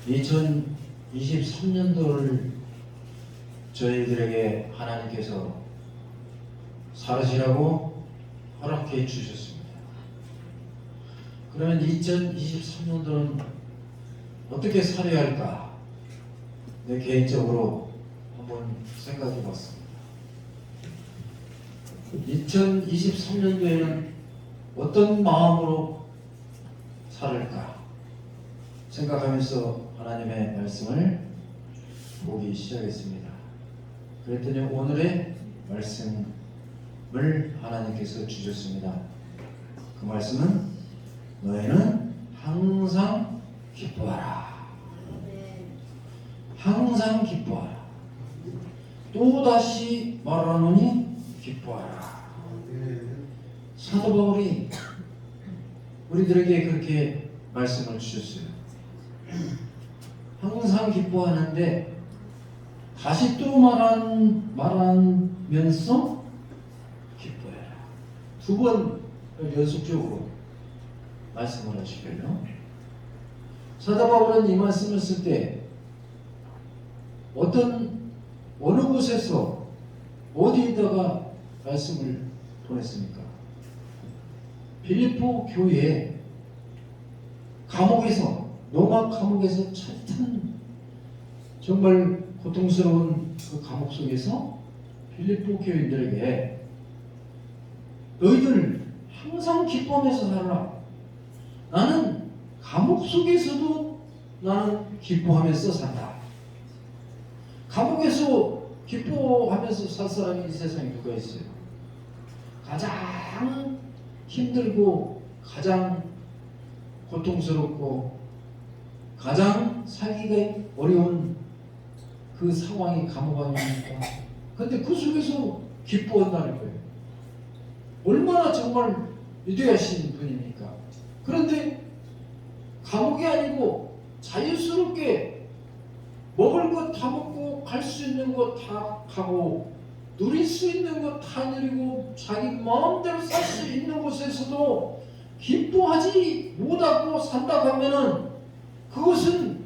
2023년도를 저희들에게 하나님께서 살으시라고 허락해 주셨습니다. 그러면 2023년도는 어떻게 살아야 할까? 내 개인적으로 한번 생각해 봤습니다. 2023년도에는 어떤 마음으로 살을까 생각하면서 하나님의 말씀을 보기 시작했습니다. 그랬더니 오늘의 말씀을 하나님께서 주셨습니다. 그 말씀은 너희는 항상 기뻐하라. 항상 기뻐하라. 또다시 말하노니 기뻐하라. 사도 바울이 우리들에게 그렇게 말씀을 주셨어요. 항상 기뻐하는데 다시 또 말하면서 기뻐해라. 두 번 연속적으로 말씀을 하시고요. 사도 바울은 이 말씀을 쓸 때 어느 곳에서 어디에다가 말씀을 보냈습니까? 빌립보 교회에 감옥에서, 로마 감옥에서 차탄 정말 고통스러운 그 감옥 속에서 빌립보 교인들에게 너희들 항상 기뻐하면서 살아라. 나는 감옥 속에서도 나는 기뻐하면서 산다. 감옥에서 기뻐하면서 살 사람이 이 세상에 누가 있어요? 가장 힘들고 가장 고통스럽고 가장 살기가 어려운 그 상황이 감옥 아닙니까? 근데 그 속에서 기뻐한다는 거예요. 얼마나 정말 위대하신 분입니까? 그런데 감옥이 아니고 자유스럽게 먹을 것 다 먹고 갈 수 있는 것 다 가고 누릴 수 있는 것 다 누리고 자기 마음대로 살 수 있는 곳에서도 기뻐하지 못하고 산다고 하면은 그것은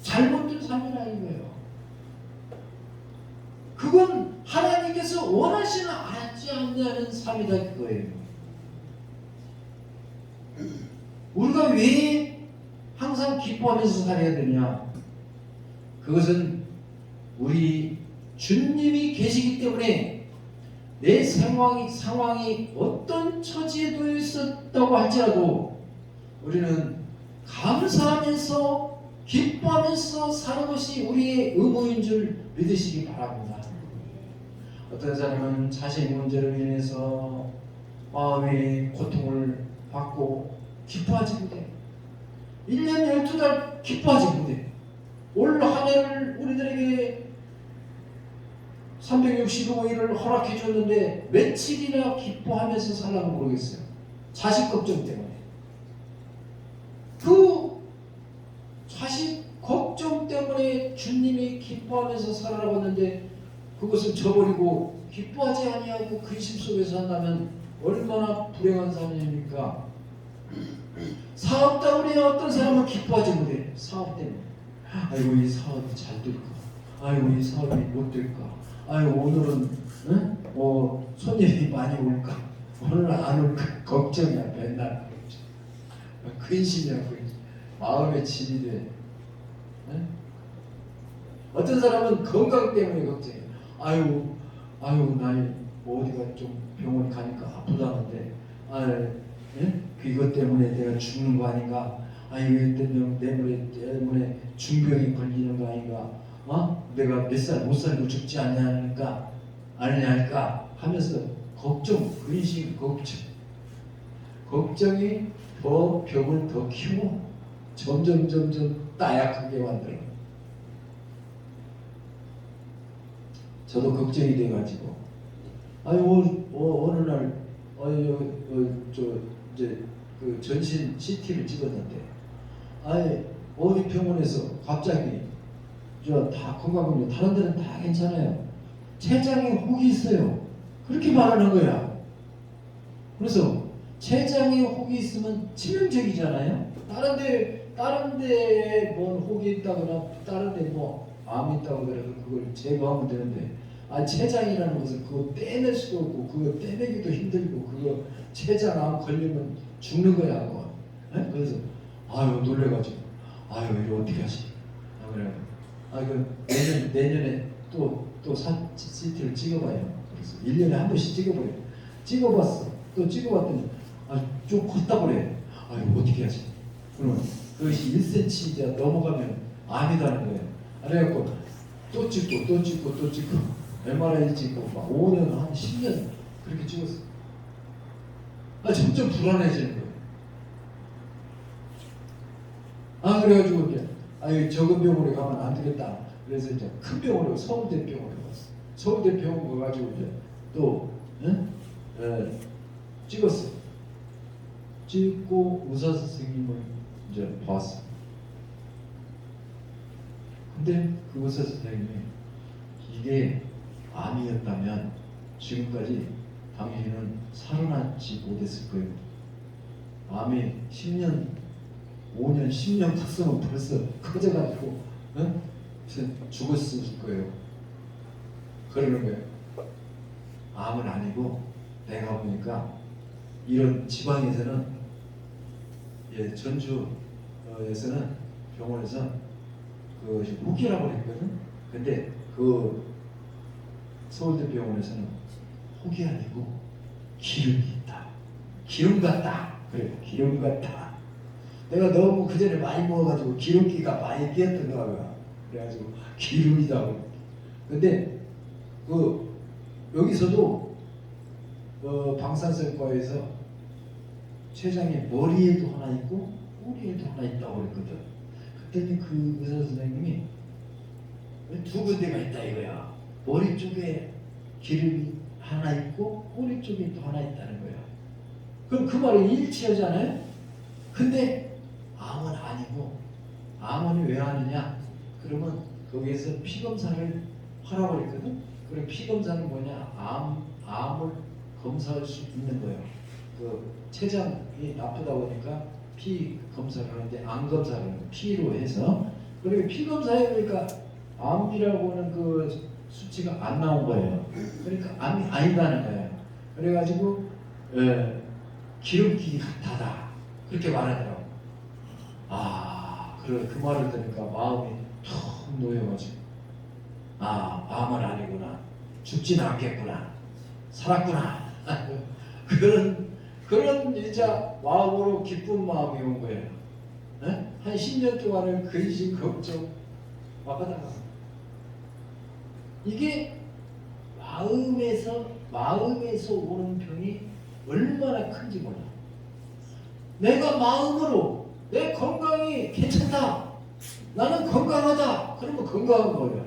잘못된 삶이라는 거예요. 그건 하나님께서 원하시는 않지 않냐는 삶이다 그거예요. 우리가 왜 항상 기뻐하면서 살아야 되냐? 그것은 우리 주님이 계시기 때문에 내 상황이 어떤 처지에 놓여 있었다고 할지라도 우리는 감사하면서 기뻐하면서 사는 것이 우리의 의무인 줄 믿으시기 바랍니다. 어떤 사람은 자식 문제로 인해서 마음의 고통을 받고 기뻐하지 못해. 1년 12달 기뻐하지 못해. 올 한 해를 우리들에게 365일을 허락해 줬는데 며칠이나 기뻐하면서 살라고 모르겠어요. 자식 걱정 때문에. 그 자식 걱정 때문에 주님이 기뻐하면서 살아라고 했는데 그것을 저버리고 기뻐하지 아니하고 근심 속에서 산다면 얼마나 불행한 삶입니까? 사업 때문에 어떤 사람은 기뻐하지 못해. 사업 때문에. 아이고 이 사업이 잘 될까? 아이고 이 사업이 못 될까? 아이고 오늘은 손님이 많이 올까? 오늘 안 올까? 걱정이야. 맨날 걱정. 근심이야. 마음의 짐이 돼. 어떤 사람은 건강 때문에 걱정해. 아유 나 어디가 좀 병원 가니까 아프다는데 그것 때문에 내가 죽는 거 아닌가? 이것 때문에 중병이 걸리는 거 아닌가? 내가 몇 살 못 살고 죽지 않냐 할까 하면서 걱정, 근심, 걱정이 더 병을 더 키워 점점 따약하게 만들어. 저도 걱정이 돼가지고 어느 날 이제 그 전신 CT를 찍었는데 어디 병원에서 갑자기 다 건강검진 다른 데는 다 괜찮아요. 췌장에 혹이 있어요. 그렇게 말하는 거야. 그래서 췌장에 혹이 있으면 치명적이잖아요. 다른 데 다른 데에 뭐 혹이 있다거나 다른 데 뭐 암이 있다고 그래서 그걸 제거하면 되는데 췌장이라는 것을 그거 떼낼 수도 없고 그거 떼내기도 힘들고 그거 췌장 암 걸리면 죽는 거야 그거. 네? 그래서 아유 놀래가지고 아유 이거 어떻게 하지? 그래. 그 내년에 또 CT를 찍어봐요. 그래서 1년에 한 번씩 찍어버려. 찍어봤어. 또 찍어봤더니 좀 컸다 그래. 아유 어떻게 하지? 그러면 그것이 1cm 이제 넘어가면 암이라는 거예요. 그래갖고 또 찍고 또 찍고 또 찍고 MRI 찍고 막 5년 한 10년 그렇게 찍었어. 점점 불안해지는 거예요. 그래가지고 이제 적은 병원에 가면 안 되겠다. 그래서 이제 큰 병원에 서울대 병원에 갔어. 서울대 병원 가가지고 이제 또 찍었어. 찍고 의사 선생님을 이제 봤어. 근데 그 의사 선생님이 이게 암이었다면 지금까지 당신은 살아남지 못했을 거예요. 암이 10년, 5년, 10년 컸으면 벌써 커져가지고 죽었을 거예요. 그러는 거예요. 암은 아니고 내가 보니까 이런 지방에서는 전주에서는 병원에서 그것이 혹이라고 했거든. 근데 그 서울대 병원에서는 혹이 아니고 기름이 있다. 기름 같다. 그래, 기름 같다. 내가 너무 그 전에 많이 먹어가지고 기름기가 많이 끼었던 거야. 그래가지고 기름이다. 근데 여기서도 방사선과에서 췌장에 머리에도 하나 있고 꼬리에도 하나 있다고 그랬거든. 그랬더니 그 의사 선생님이 두 군데가 있다 이거야. 머리 쪽에 기름이 하나 있고 꼬리 쪽에 또 하나 있다는 거야. 그럼 그 말이 일치하잖아요. 근데 암은 아니고 암은 왜 하느냐? 그러면 거기에서 피 검사를 하라고 그랬거든. 그럼 피 검사는 뭐냐? 암을 검사할 수 있는 거예요. 그 췌장이 나쁘다 보니까 피 검사를 하는데 암 검사를 피로 해서 그리고 피 검사에 그러니까 암이라고 하는 그 수치가 안 나온 거예요. 그러니까 암이 아니다는 거예요. 그래가지고 기름기 같다다 그렇게 말하더라고. 그 말을 들으니까 마음이 툭 놓여가지고 암은 아니구나. 죽지는 않겠구나. 살았구나. 그런 이제 마음으로 기쁜 마음이 온 거예요. 네? 한 10년 동안은 근심 걱정 막하다가 이게 마음에서 오는 병이 얼마나 큰지 몰라. 내가 마음으로 내 건강이 괜찮다. 나는 건강하다. 그러면 건강한 거예요.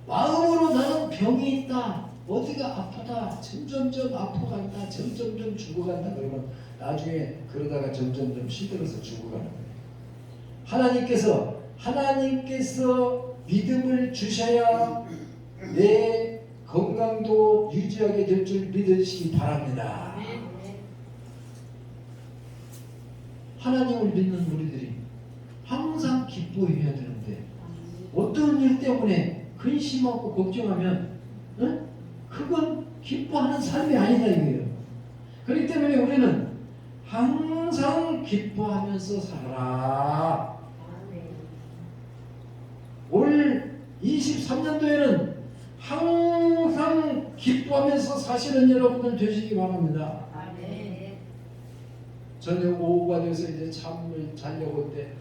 마음으로 나는 병이 있다. 어디가 아프다. 점점점 아파간다. 점점점 죽어간다. 그러면 나중에 그러다가 점점점 시들어서 죽어가는 거예요. 하나님께서 믿음을 주셔야 내 건강도 유지하게 될 줄 믿으시기 바랍니다. 하나님을 믿는 우리들이 항상 기뻐해야 되는데 어떤 일 때문에 근심하고 걱정하면 그건 기뻐하는 삶이 아니다 이거예요. 그렇기 때문에 우리는 항상 기뻐하면서 살아라. 올 23년도에는 항상 기뻐하면서 사시는 여러분들 되시기 바랍니다. 저녁 오후가 돼서 이제 잠을 자려고 할 때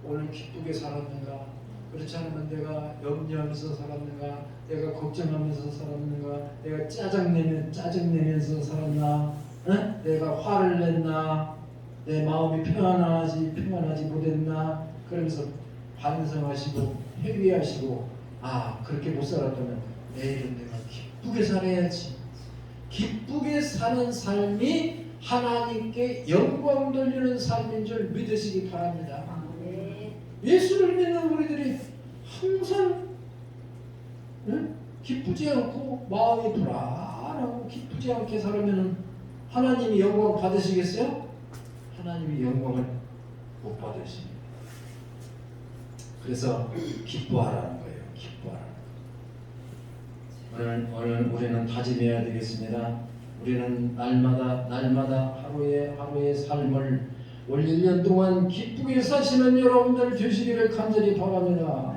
오늘 기쁘게 살았는가? 그렇지 않으면 내가 염려하면서 살았는가? 내가 걱정하면서 살았는가? 내가 짜증내면서 살았나? 내가 화를 냈나? 내 마음이 평안하지 못했나? 그러면서 반성하시고 회개하시고 그렇게 못 살았다면 내일은 내가 기쁘게 살아야지. 기쁘게 사는 삶이 하나님께 영광 돌리는 삶인 줄 믿으시기 바랍니다. 예수를 믿는 우리들이 항상 기쁘지 않고 마음이 불안하고 기쁘지 않게 살면 하나님이 영광 받으시겠어요? 하나님이 영광을 못 받으십니다. 그래서 기뻐하라는 거예요. 기뻐하라는 거. 오늘 우리는 다짐해야 되겠습니다. 우리는 날마다 하루의 삶을 올 1년 동안 기쁘게 사시는 여러분들 되시기를 간절히 바랍니다.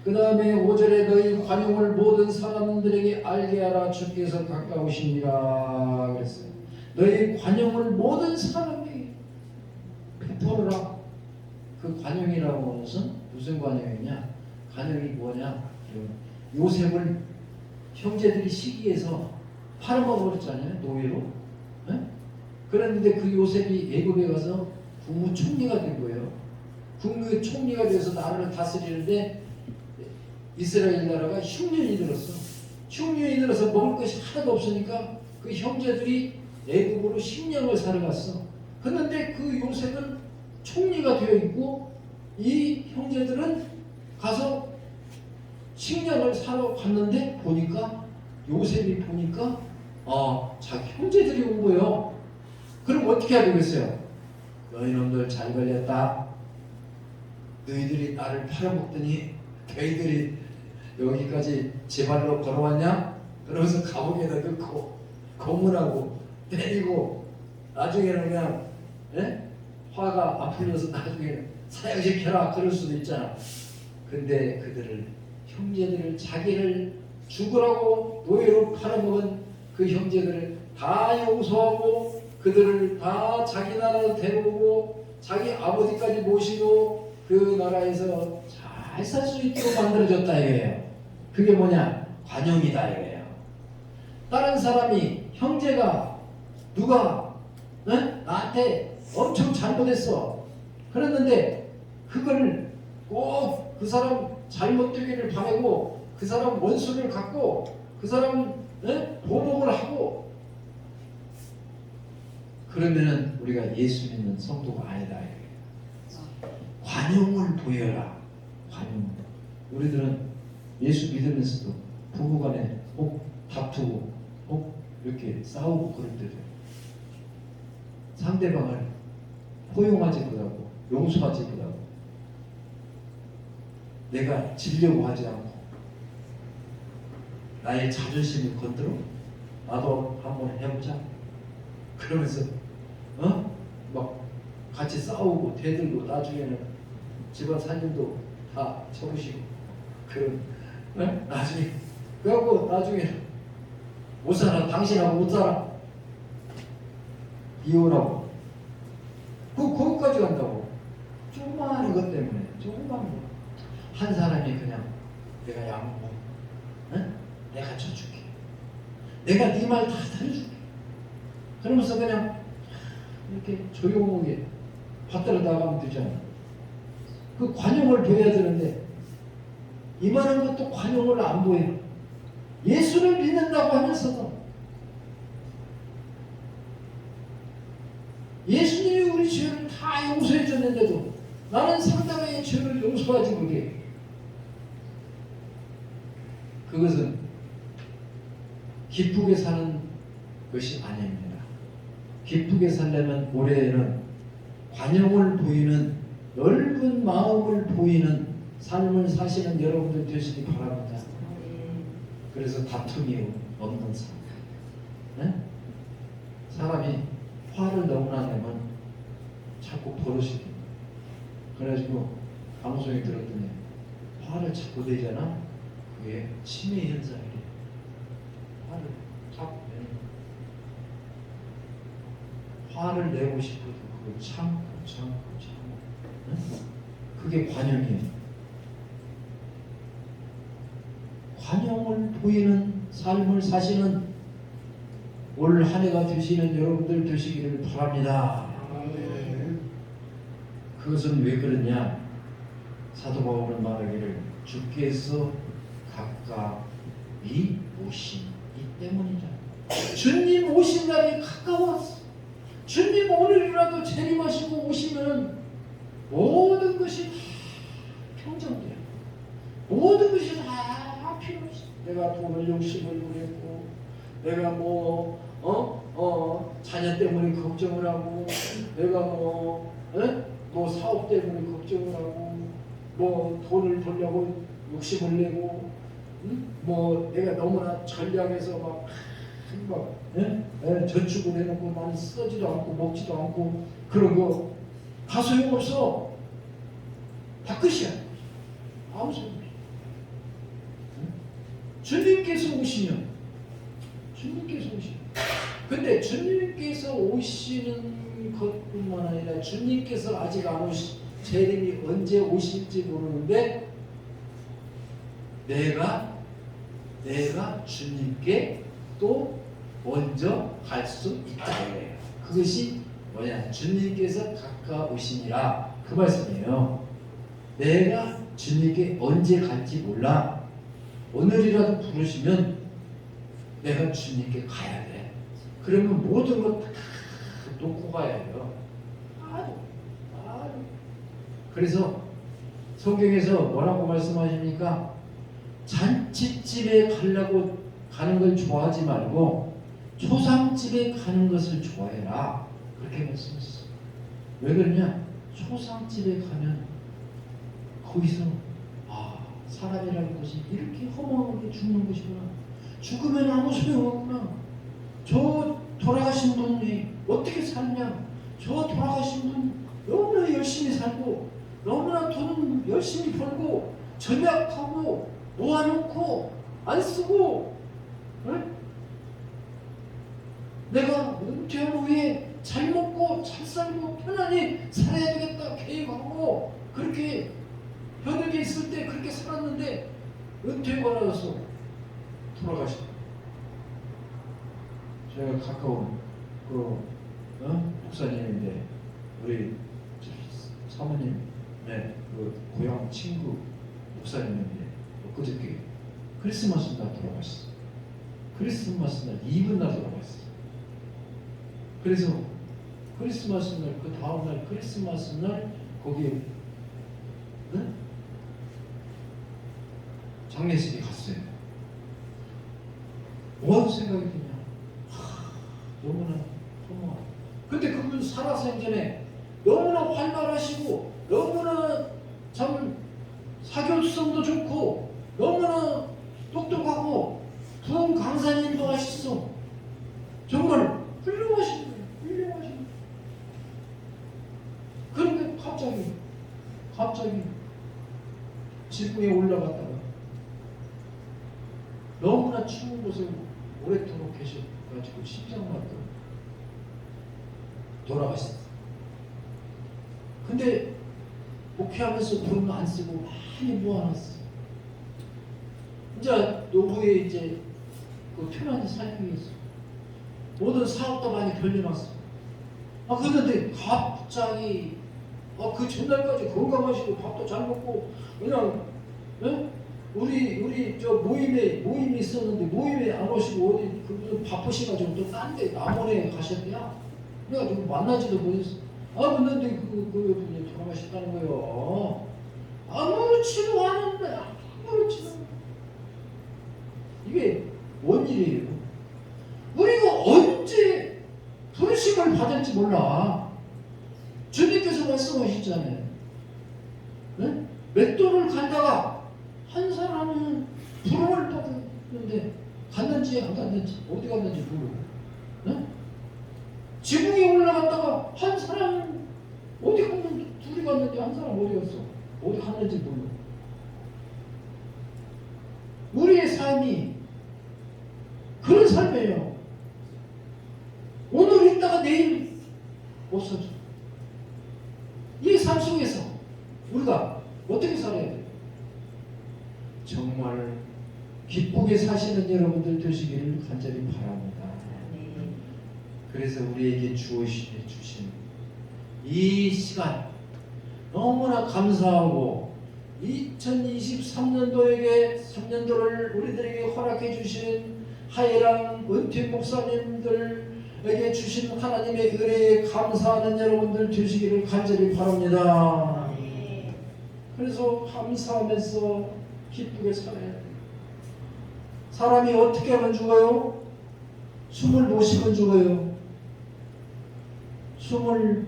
그 다음에 5절에 너희 관용을 모든 사람들에게 알게 하라. 주께서 가까우십니다. 그랬어요. 너희 관용을 모든 사람에게 베풀어라. 그 관용이라고 하는 것은 무슨 관용이냐? 관용이 뭐냐? 요셉을 형제들이 시기해서 팔아먹어 버렸잖아요. 노예로. 네? 그랬는데 그 요셉이 애굽에 가서 국무총리가 된 거예요. 국무총리가 돼서 나라를 다스리는데 이스라엘 나라가 흉년이 들었어. 흉년이 들어서 먹을 것이 하나도 없으니까 그 형제들이 애굽으로 식량을 사러 갔어. 그런데 그 요셉은 총리가 되어 있고 이 형제들은 가서 식량을 사러 갔는데 보니까 요셉이 보니까 자기 형제들이 온 거예요. 그럼 어떻게 해야 되겠어요? 너희 놈들 잘 걸렸다. 너희들이 나를 팔아먹더니 너희들이 여기까지 제 발로 걸어왔냐? 그러면서 감옥에다 넣고 고문하고 때리고 나중에는 그냥 화가 안 풀려서 나중에 사형시켜라 그럴 수도 있잖아. 근데 그들을 형제들을 자기를 죽으라고 노예로 팔아먹은 그 형제들을 다 용서하고 그들을 다 자기 나라로 데려오고 자기 아버지까지 모시고 그 나라에서 잘 살 수 있도록 만들어줬다 이거예요. 그게 뭐냐? 관용이다 이거예요. 다른 사람이 형제가 누가 나한테 엄청 잘못했어. 그랬는데 그걸 꼭 그 사람 잘못되기를 바라고 그 사람 원수를 갖고 그 사람 보복을 하고 그러면은 우리가 예수 믿는 성도가 아니다. 관용을 보여라. 관용. 우리들은 예수 믿으면서도 부부간에 다투고 이렇게 싸우고 그럴 때도 상대방을 포용하지 못하고 용서하지 못하고 내가 지려고 하지 않고 나의 자존심을 건드려 나도 한번 해보자 그러면서 막 같이 싸우고 대들고 나중에는 집안 살림도 다 쳐부시고 그런 나중에 그래갖고 나중에 못 살아 당신하고 못 살아 이혼하고 거기까지 간다고. 조그마한 것 때문에 조그마한 거. 한 사람이 그냥 내가 양보 내가 쳐줄게 내가 네 말 다 들어줄게 그러면서 그냥 이렇게 조용하게 받들어 나가면 되잖아. 그 관용을 보여야 되는데 이만한 것도 관용을 안 보여. 예수를 믿는다고 하면서도 예수님이 우리 죄를 다 용서해 줬는데도 나는 상대방의 죄를 용서하지 못해. 그것은 기쁘게 사는 것이 아닙니다. 기쁘게 살려면 올해에는 관용을 보이는 넓은 마음을 보이는 삶을 사시는 여러분들 되시기 바랍니다. 그래서 다툼이 없는 삶. 사람이 화를 너무나 내면 자꾸 버릇이 됩니다. 그래가지고 방송에 들었더니 화를 자꾸 내잖아. 그게 치매 현상이래. 화를 자꾸 내는 화를 내고 싶어도 그걸 참고 그게 관용이에요. 관용을 보이는 삶을 사시는 올 한 해가 되시는 여러분들 되시기를 바랍니다. 그것은 왜 그러냐? 사도 바울은 말하기를 주께서 가까이 오시기 때문이다. 주님 오신 날이 가까웠어. 주님 오늘이라도 재림하시고 오시면 모든 것이 다 평정돼요. 모든 것이 다 필요 없어. 내가 돈을 욕심을 부렸고 내가 자녀 때문에 걱정을 하고 내가 뭐 사업 때문에 걱정을 하고 뭐 돈을 벌려고 욕심을 내고 뭐 내가 너무나 전략해서 막 저축을 해놓고 많이 쓰지도 않고 먹지도 않고 그런 거 다 소용없어. 다 끝이야. 아무 소용없어. 주님께서 오시면 근데 주님께서 오시는 것뿐만 아니라 주님께서 아직 안 오시 재림이 언제 오실지 모르는데 내가 주님께 또 먼저 갈 수 있다 그래요. 그것이 뭐냐? 주님께서 가까우시니라 그 말씀이에요. 내가 주님께 언제 갈지 몰라. 오늘이라도 부르시면 내가 주님께 가야 돼. 그러면 모든 것 다 놓고 가야 해요. 그래서 성경에서 뭐라고 말씀하십니까? 잔치집에 가려고 가는 걸 좋아하지 말고 초상집에 가는 것을 좋아해라. 그렇게 말씀하셨어요. 왜 그러냐? 초상집에 가면 거기서 사람이라는 것이 이렇게 허망하게 죽는 것이구나. 죽으면 아무 소용없구나. 저 돌아가신 분이 어떻게 살냐? 저 돌아가신 분 너무나 열심히 살고 너무나 돈 열심히 벌고 전략하고 모아놓고 안 쓰고 내가 은퇴한 후에 잘 먹고 잘 살고 편안히 살아야 되겠다 계획하고 그렇게 현역에 있을 때 그렇게 살았는데 은퇴가 나서 돌아가시고 제가 가까운 목사님인데 우리 사모님 그 고향 친구 목사님인데 그저께 크리스마스 날 돌아가셨어요. 크리스마스 날 이브 날 돌아가셨어요. 그래서 크리스마스 날 그 다음 날 크리스마스 날 거기 장례식에 갔어요. 뭐하고 생각이 드냐? 너무나 허무하다. 근데 그분 살아생전에 너무나 활발하시고 너무나 참 사교성도 좋고 너무나 똑똑하고 부흥 강사님도 하셨어. 정말 훌륭하신 거예요. 훌륭하신 거예요. 그런데 갑자기 지붕에 올라갔다가 너무나 추운 곳에 오랫도록 계셔가지고 심장마비로 돌아가셨어요. 근데 목회하면서 돈 안 쓰고 많이 모아놨어요. 이제 노후에 이제 그 편안히 살기 위해서 모든 사업도 많이 벌려놨어요. 그런데 갑자기 그 전날까지 건강하시고 밥도 잘 먹고 그냥 우리 저 모임이 있었는데 모임에 안 오시고 어디 그분 바쁘셔가지고 또 딴 데 남원에 가셨대요. 내가 좀 만나지도 못했어. 근데 그분이 돌아가셨다는 거예요. 아무렇지도 않은데 아무렇지도 않은데 이게 뭔 일이에요? 우리가 언제 부르심을 받을지 몰라. 주님께서 말씀하셨잖아요. 맷돌을 갈다가 한 사람은 부름을 받았는데 갔는지 안 갔는지 어디 갔는지 모르고 지붕에 올라갔다가 한 사람은 어디 갔는지 둘이 갔는지 한 사람 어디 갔어? 어디 갔는지 몰라. 우리의 삶이 그런 삶이에요. 오늘 있다가 내일 없어져. 이 삶 속에서 우리가 어떻게 살아야 돼요? 정말 기쁘게 사시는 여러분들 되시기를 간절히 바랍니다. 그래서 우리에게 주신 이 시간 너무나 감사하고 2023년도에게 3년도를 우리들에게 허락해 주신 하예랑 은퇴 목사님들에게 주신 하나님의 은혜에 감사하는 여러분들 되시기를 간절히 바랍니다. 그래서 감사하면서 기쁘게 살아야 돼요. 사람이 어떻게 하면 죽어요? 숨을 못 쉬면 죽어요. 숨을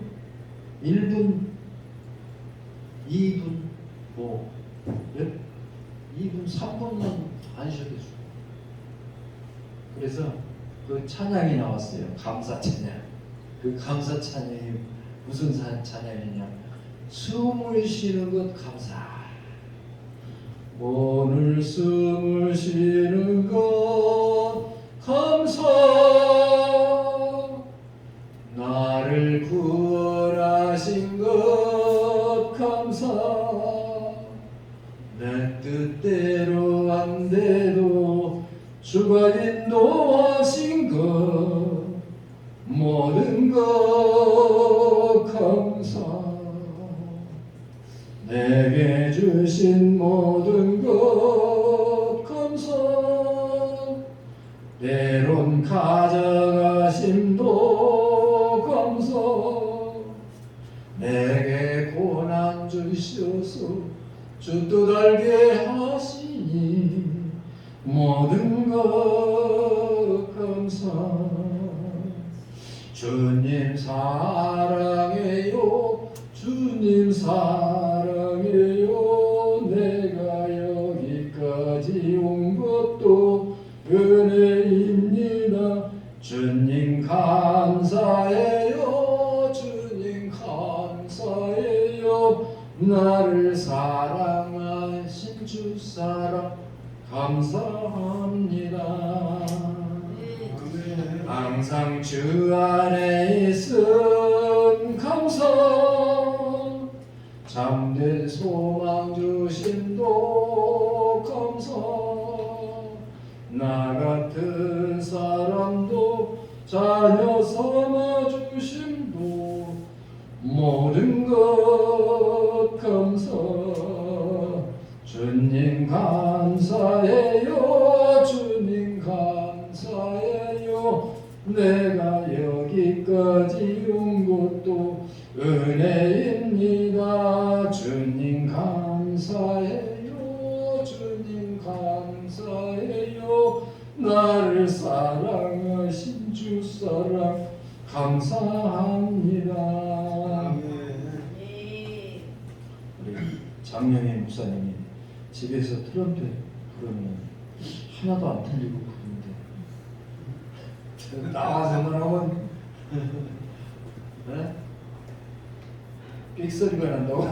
1분, 2분 뭐 2분 3분은 안 쉬어도 되죠. 그래서 그 찬양이 나왔어요. 감사 찬양. 그 감사 찬양이 무슨 찬양이냐? 숨을 쉬는 것 감사. 오늘 숨을 쉬는 것 감사. 나를 구원하신 것 감사. 내 뜻대로 안 돼도 주가 인도하신 것 모든 것 감사. 내게 주신 모든 것 감사. 때론 가져가심도 감사. 내게 고난 주셔서 주 뜻 알게 하시니 모든 것 감사. 주님 사랑해요. 주님 사랑해요. 내가 여기까지 온 것도 은혜입니다. 주님 감사해요. 주님 감사해요. 나를 사랑하신 주 사랑 감사합니다. 항상 주 안에 있음 감사. 참된 소망 주심도 감사. 나 같은 사람도 자녀 삼아 주심도 모든 것 감사. 주님 감사해요. 주님 감사해요. 내가 여기까지 온 것도 은혜입니다. 주님 감사해요. 주님 감사해요. 나를 사랑하신 주 사랑 감사합니다. 우리 장영애 목사님이 집에서 트럼펫 부르면 하나도 안 틀리고 부르는데 나와서만 하면 네? 삑소리가 난다고?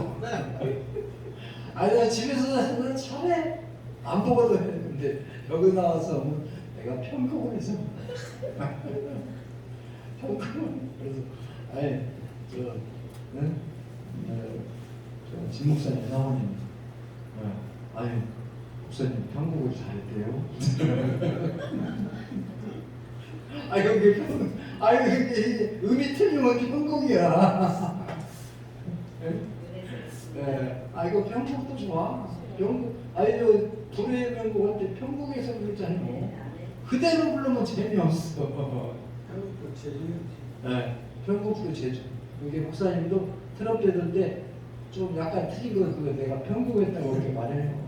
아니 나 집에서 하면 잘해 안 보고도 해. 근데 여기 나와서 하면 내가 평가를 해서 평가를 그래서 아니 저 진 목사님 사모님 아니 목사님 편곡을 잘했대요. 아니 그게 음이 틀리면 편곡이야. 네, 아 이거 편곡도 좋아. 아니 저 불의 명곡 할때 편곡에서 그랬잖아요. 그대로 부르면 재미없어. 한국도 제주. 네, 편곡도 제주. 이게 목사님도 트럼펫 들 때 좀 약간 틀린 거 그거 내가 편곡했다고 이렇게 말해요.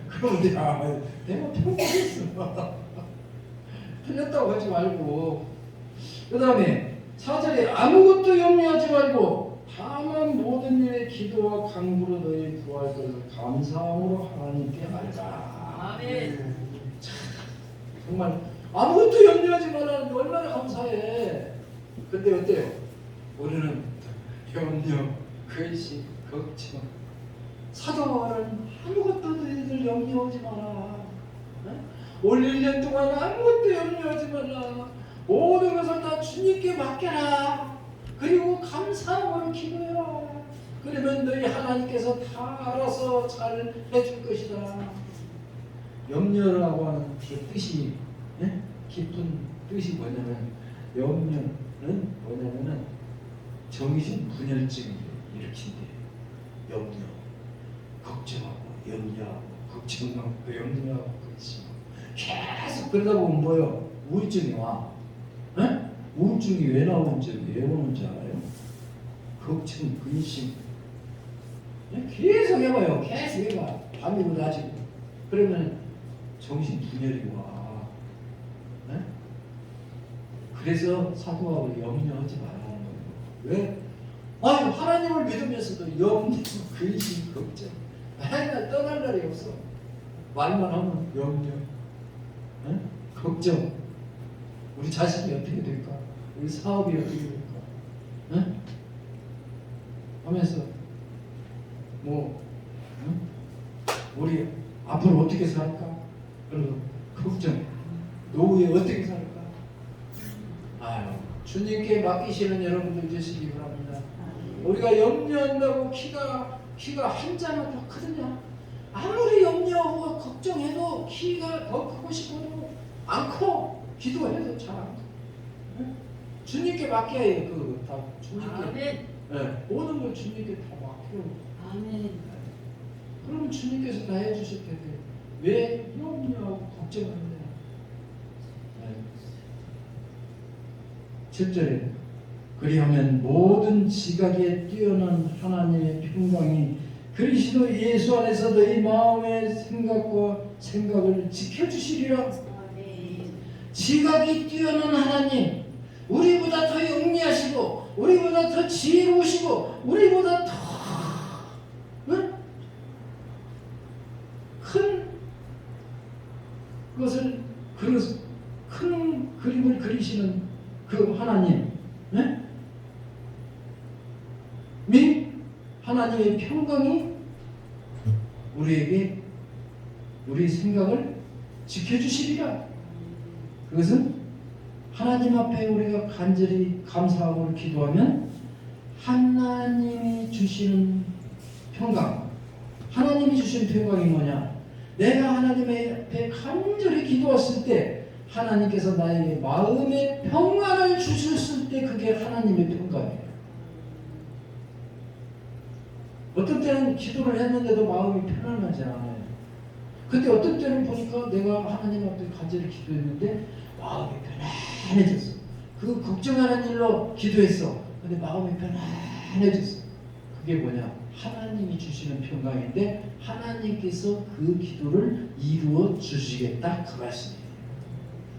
그럼 내가 편곡했어. 틀렸다고 하지 말고. 그 다음에 4절에 아무것도 염려하지 말고 다만 모든 일에 기도와 간구로 너희 구할 것을 감사함으로 하나님께 알라. 아멘. 정말 아무것도 염려하지 말라는데 얼마나 감사해. 근데 어때요? 우리는 염려, 근심, 걱정. 사도 바울은 아무것도 너희들 염려하지 마라. 올 1년 동안 아무것도 염려하지 말라. 모든 것을 다 주님께 맡겨라. 그리고 감사함으로 기도해라. 그러면 너희 하나님께서 다 알아서 잘 해줄 것이다. 염려라고 하는 그 뜻이 깊은 뜻이 뭐냐면 염려는 뭐냐면은 정신 분열증을 일으킨대. 염려, 걱정하고 염려하고 걱정하고 염려하고 그렇지. 계속 그러다 보면 뭐요? 우울증이 와. 우울증이 왜 나오는지 왜 오는지 알아요? 걱정, 근심. 계속 해봐요. 계속 해봐. 밤이고 낮이고. 그러면 정신 분열이 와. 그래서 사도 바울이 염려하지 말라는 거예요. 왜? 아니 하나님을 믿으면서도 염려, 근심, 걱정. 맨날 떠날 날이 없어. 말만 하면 염려, 응? 걱정. 우리 자식이 어떻게 될까? 우리 사업이 어떻게 될까? 응? 하면서 뭐 응? 우리 앞으로 어떻게 살까? 그리고 걱정. 노후에 어떻게 살까? 아유, 주님께 맡기시는 여러분들 되시기 바랍니다. 우리가 염려한다고 키가 한 자나 더 크느냐? 아무리 염려하고 걱정해도 키가 더 크고 싶어도 안 커. 기도해도 잘 안 커. 응? 주님께 맡겨야 해요. 그 다 주님께. 아멘. 네, 모든 걸 주님께 다 맡겨. 아멘. 그러면 주님께서 다 해주실 텐데 왜 염려하고 걱정하느냐? 7절에 그리하면 모든 지각에 뛰어난 하나님의 평강이 그리스도 예수 안에서 너희 마음의 생각을 지켜주시리라. 아멘. 지각이 뛰어난 하나님, 우리보다 더 영리하시고 우리보다 더 지혜로우시고 우리보다 더 큰 것을 큰 그림을 그리시는 그 하나님, 네? 및 하나님의 평강이 우리에게 우리 생각을 지켜주시리라. 그것은 하나님 앞에 우리가 간절히 감사하고 기도하면 하나님이 주시는 평강, 하나님이 주신 평강이 뭐냐? 내가 하나님 앞에 간절히 기도했을 때 하나님께서 나에게 마음의 평안을 주셨을 때 그게 하나님의 평강이에요. 어떤 때는 기도를 했는데도 마음이 편안하지 않아요. 근데 어떤 때는 보니까 내가 하나님 앞에 간절히 기도했는데 마음이 편안해졌어. 그 걱정하는 일로 기도했어. 근데 마음이 편안해졌어. 그게 뭐냐? 하나님이 주시는 평강인데 하나님께서 그 기도를 이루어 주시겠다 그 말씀이에요.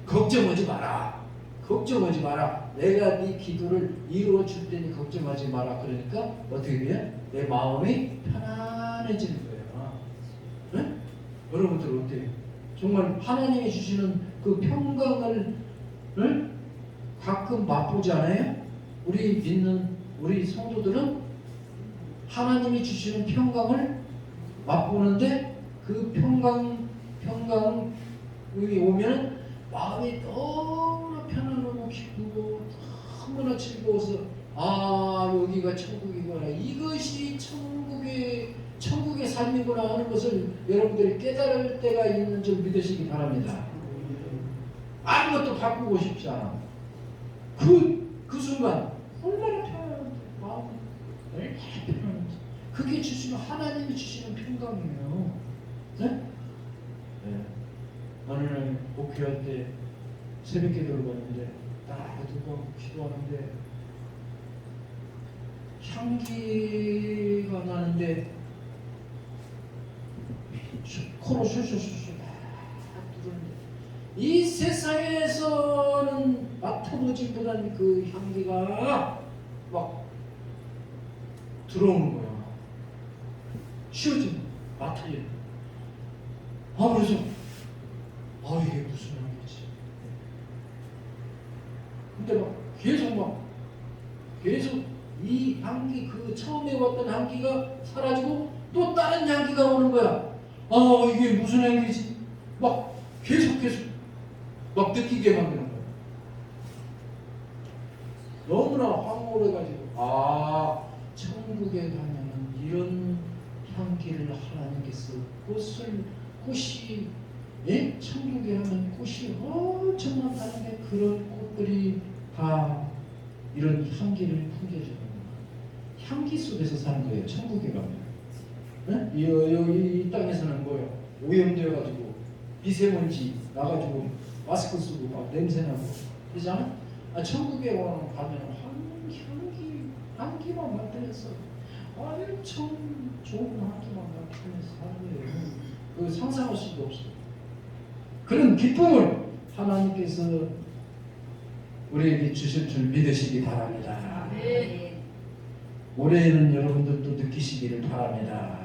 걱정하지 마라. 걱정하지 마라. 내가 네 기도를 이루어 줄 테니 걱정하지 마라. 그러니까 어떻게 돼요? 내 마음이 편안해지는 거예요. 네? 여러분들 어때요? 정말 하나님이 주시는 그 평강을 가끔 맛보지 않아요? 우리 믿는 우리 성도들은 하나님이 주시는 평강을 맛보는데 그 평강이 오면 마음이 너무나 편안하고 기쁘고 너무나 즐거워서 여기가 천국이구나, 이것이 천국의 삶이구나 하는 것을 여러분들이 깨달을 때가 있는 줄 믿으시기 바랍니다. 아무것도 바꾸고 싶지 않아. 그 순간 얼마나 편안한데, 마음이 얼마나 편안한지. 그게 주시는 하나님이 주시는 평강이에요. 네? 네. 어느 날 목회할 때 새벽 기도를 갔는데 딱 누가 기도하는데 향기가 나는데 코로 술술술술 막 들었는데 이 세상에서는 맡아보지 못한 그 향기가 막 들어오는 거야. 쉬어지는 맡아지는. 그래서 이게 무슨 향기지? 근데 계속 이 향기, 그 처음에 왔던 향기가 사라지고 또 다른 향기가 오는 거야. 이게 무슨 향기지? 막 계속 막 느끼게 만드는 거야. 너무나 황홀해가지고 천국에 가면은 이런 향기를 하나님께서 꽃이 천국에 하면 꽃이 엄청 많다는데 그런 꽃들이 다 이런 향기를 풍겨주는 거예요. 향기 속에서 사는 거예요. 천국에 가면. 여기 이 땅에서는 뭐예요? 오염되어가지고 미세먼지 나가지고 마스크 쓰고 막 냄새나고 그러잖아? 천국에 가면 향기만 맡으면서 엄청 좋은 향기만 맡으면서 사는 거예요. 그 상상할 수도 없어요. 그런 기쁨을 하나님께서 우리에게 주실 줄 믿으시기 바랍니다. 네. 올해에는 여러분들도 느끼시기를 바랍니다.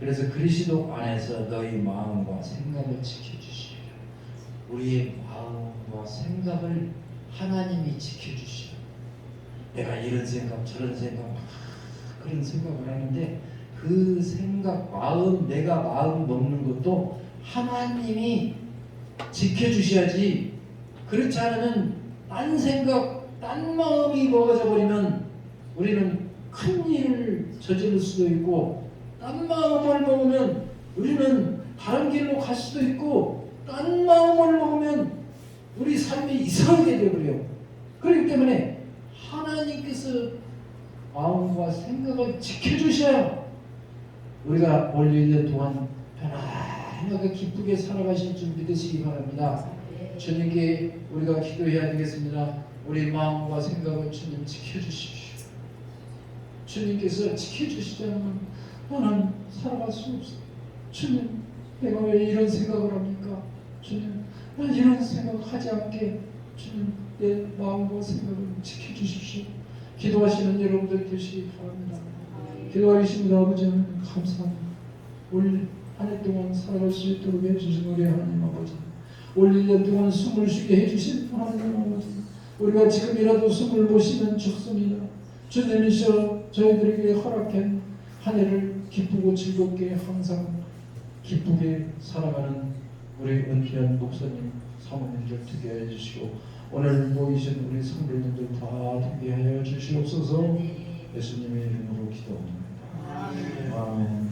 그래서 그리스도 안에서 너희 마음과 생각을 지켜주시오. 우리의 마음과 생각을 하나님이 지켜주시오. 내가 이런 생각 저런 생각 그런 생각을 하는데 그 생각 마음 내가 마음 먹는 것도 하나님이 지켜주셔야지. 그렇지 않으면 딴 생각 딴 마음이 먹어져 버리면 우리는 큰 일을 저지를 수도 있고 딴 마음을 먹으면 우리는 다른 길로 갈 수도 있고 딴 마음을 먹으면 우리 삶이 이상하게 되어버려요. 그렇기 때문에 하나님께서 마음과 생각을 지켜주셔야 우리가 올 1년 동안 편안하게 기쁘게 살아가실 줄 믿으시기 바랍니다. 주님께 우리가 기도해야 되겠습니다. 우리 마음과 생각을 주님 지켜주십시오. 주님께서 지켜주시지 않으면 나는 살아갈 수 없어요. 주님, 내가 왜 이런 생각을 합니까? 주님, 난 이런 생각하지 않게 주님 내 마음과 생각을 지켜주십시오. 기도하시는 여러분들 되시기 바랍니다. 기도하겠습니다. 아버지 하나님 감사합니다. 올 한 해 동안 살아갈 수 있도록 해주신 우리 하나님 아버지, 올 1년 동안 숨을 쉬게 해주신 하나님 아버지, 우리가 지금이라도 숨을 못 쉬면 죽습니다. 주님이셔 저희들에게 허락한 한 해를 기쁘고 즐겁게 항상 기쁘게 살아가는 우리 은퇴한 목사님 사모님들 되게 해주시고 오늘 모이신 우리 성도님들 다 되게 하여 주시옵소서. 예수님의 이름으로 기도합니다. 아멘.